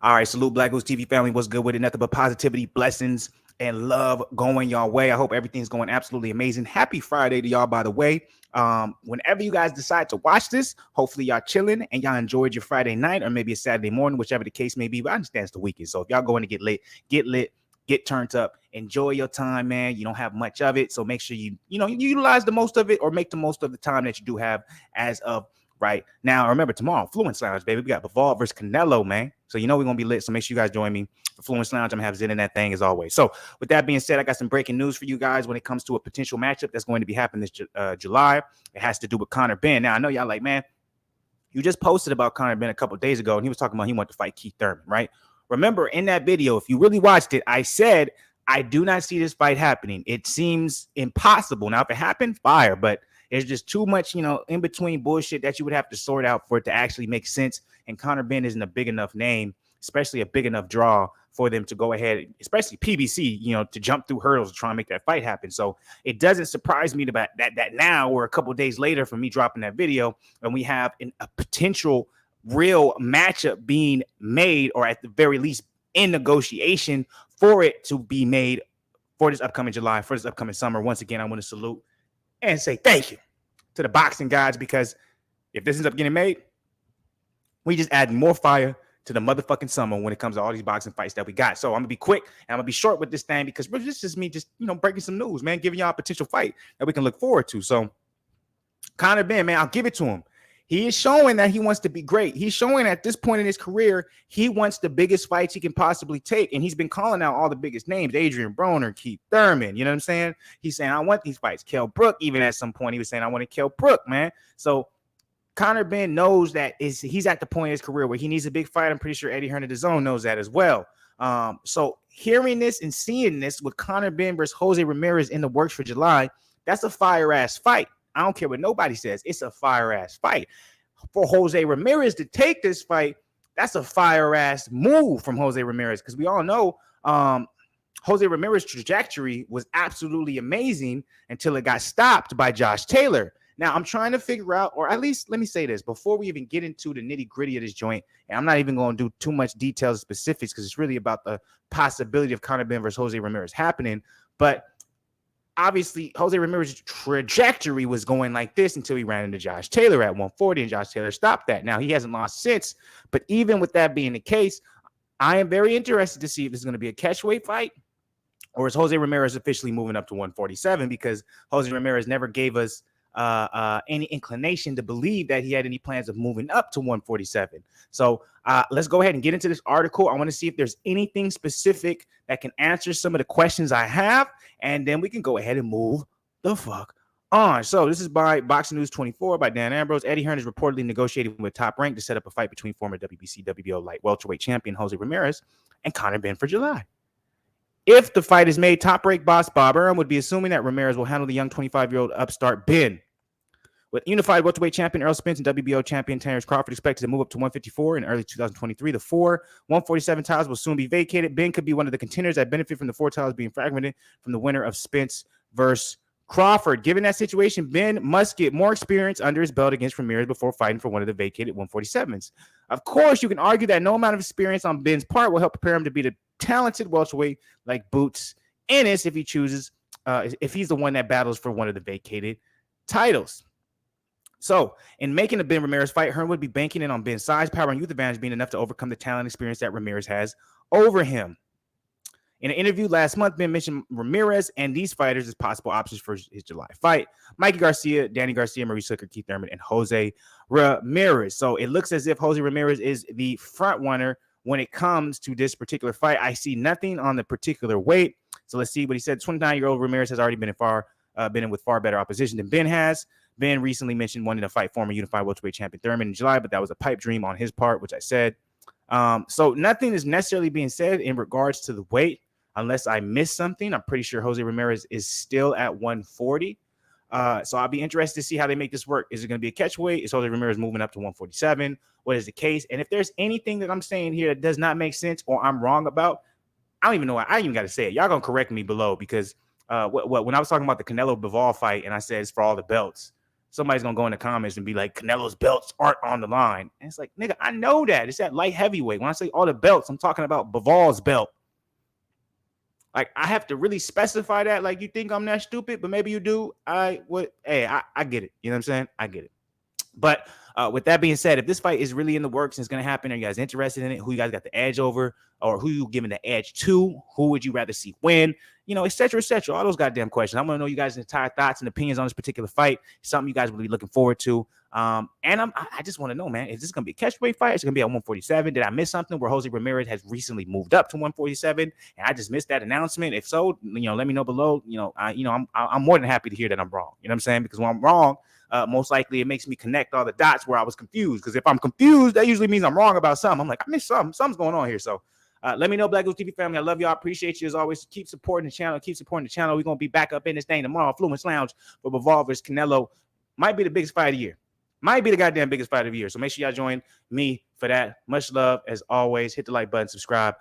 All right, salute Black Goose TV family. What's good with it? Nothing but positivity, blessings, and love going your way. I hope everything's going absolutely amazing. Happy Friday to y'all, by the way. Whenever you guys decide to watch this, hopefully y'all chilling and y'all enjoyed your Friday night or maybe a Saturday morning, whichever the case may be. But I understand it's the weekend. So if y'all going to get lit, get turned up, enjoy your time, man. You don't have much of it. So make sure you utilize the most of it or make the most of the time that you do have as of right now. Remember, tomorrow, Fluence Lounge, baby. We got Bivol versus Canelo, man. So you know we're going to be lit. So make sure you guys join me for Fluence Lounge. I'm going to have Zen in that thing as always. So with that being said, I got some breaking news for you guys when it comes to a potential matchup that's going to be happening this July. It has to do with Conor Benn. Now, I know y'all like, man, you just posted about Conor Benn a couple of days ago, and he was talking about he wanted to fight Keith Thurman, right? Remember, in that video, if you really watched it, I said, I do not see this fight happening. It seems impossible. Now, if it happened, fire, but there's just too much, in between bullshit that you would have to sort out for it to actually make sense. And Conor Benn isn't a big enough name, especially a big enough draw for them to go ahead, especially PBC, to jump through hurdles to try and make that fight happen. So it doesn't surprise me that now or a couple of days later from me dropping that video, and we have a potential real matchup being made, or at the very least in negotiation for it to be made for this upcoming July, for this upcoming summer. Once again, I want to salute and say thank you to the boxing gods, because if this ends up getting made, we just add more fire to the motherfucking summer when it comes to all these boxing fights that we got. So I'm gonna be quick and I'm gonna be short with this thing, because this is me just breaking some news, man, giving y'all a potential fight that we can look forward to. So Conor Benn, man, I'll give it to him. He is showing that he wants to be great. He's showing at this point in his career, he wants the biggest fights he can possibly take. And he's been calling out all the biggest names, Adrian Broner, Keith Thurman. You know what I'm saying? He's saying, I want these fights. Kell Brook, even at some point, he was saying, I want to Kell Brook, man. So Conor Benn knows that he's at the point in his career where he needs a big fight. I'm pretty sure Eddie Hernandez knows that as well. So hearing this and seeing this with Conor Benn versus Jose Ramirez in the works for July, that's a fire-ass fight. I don't care what nobody says. It's a fire-ass fight. For Jose Ramirez to take this fight, that's a fire-ass move from Jose Ramirez, because we all know Jose Ramirez's trajectory was absolutely amazing until it got stopped by Josh Taylor. Now, I'm trying to figure out, or at least let me say this, before we even get into the nitty-gritty of this joint, and I'm not even going to do too much details and specifics, because it's really about the possibility of Conor Benn versus Jose Ramirez happening, but obviously, Jose Ramirez's trajectory was going like this until he ran into Josh Taylor at 140, and Josh Taylor stopped that. Now, he hasn't lost since, but even with that being the case, I am very interested to see if this is going to be a catchweight fight, or is Jose Ramirez officially moving up to 147, because Jose Ramirez never gave us any inclination to believe that he had any plans of moving up to 147. So let's go ahead and get into this article. I want to see if there's anything specific that can answer some of the questions I have, and then we can go ahead and move the fuck on. So this is by Boxing News 24 by Dan Ambrose. Eddie Hearn is reportedly negotiating with Top Rank to set up a fight between former WBC WBO light welterweight champion Jose Ramirez and Conor Benn for July. If the fight is made, Top Rank boss Bob Arum would be assuming that Ramirez will handle the young 25-year-old upstart Benn. With unified welterweight champion Errol Spence and WBO champion Terrence Crawford expected to move up to 154 in early 2023, the 147 titles will soon be vacated. Benn could be one of the contenders that benefit from the 4 titles being fragmented from the winner of Spence versus Crawford. Given that situation, Benn must get more experience under his belt against Ramirez before fighting for one of the vacated 147s. Of course, you can argue that no amount of experience on Benn's part will help prepare him to be the talented welterweight like Boots Ennis if he chooses, if he's the one that battles for one of the vacated titles. So, in making the Benn Ramirez fight, Hearn would be banking in on Benn's size, power, and youth advantage being enough to overcome the talent and experience that Ramirez has over him. In an interview last month, Benn mentioned Ramirez and these fighters as possible options for his July fight. Mikey Garcia, Danny Garcia, Maurice Hooker, Keith Thurman, and Jose Ramirez. So, it looks as if Jose Ramirez is the front runner when it comes to this particular fight. I see nothing on the particular weight. So, let's see what he said. 29-year-old Ramirez has already been in with far better opposition than Benn has. Benn recently mentioned wanting to fight former unified welterweight champion Thurman in July, but that was a pipe dream on his part, which I said. So nothing is necessarily being said in regards to the weight, unless I missed something. I'm pretty sure Jose Ramirez is still at 140. So I'll be interested to see how they make this work. Is it going to be a catch weight? Is Jose Ramirez moving up to 147? What is the case? And if there's anything that I'm saying here that does not make sense or I'm wrong about, I don't even know why I even got to say it. Y'all going to correct me below, because when I was talking about the Canelo Bivol fight and I said it's for all the belts, somebody's gonna go in the comments and be like, Canelo's belts aren't on the line. And it's like, nigga, I know that. It's that light heavyweight. When I say all the belts, I'm talking about Bival's belt. Like, I have to really specify that. Like, you think I'm that stupid, but maybe you do. I get it. You know what I'm saying? I get it. But with that being said, if this fight is really in the works and it's going to happen, are you guys interested in it? Who you guys got the edge over, or who you giving the edge to? Who would you rather see win? You know, et cetera, et cetera. All those goddamn questions. I want to know you guys' entire thoughts and opinions on this particular fight. Something you guys will be looking forward to. And I just want to know, man, is this going to be a catchweight fight? Is it going to be at 147? Did I miss something where Jose Ramirez has recently moved up to 147 and I just missed that announcement? If so, you know, let me know below. You know, I'm more than happy to hear that I'm wrong. You know what I'm saying? Because when I'm wrong, most likely it makes me connect all the dots where I was confused. Because if I'm confused, that usually means I'm wrong about something. I'm like, I missed something. Something's going on here. So let me know, BlakGooseTV family. I love y'all. Appreciate you as always. Keep supporting the channel. We're going to be back up in this thing tomorrow. Fluence Lounge for Bivol vs. Canelo. Might be the biggest fight of the year. Might be the goddamn biggest fight of the year. So make sure y'all join me for that. Much love as always. Hit the like button, subscribe.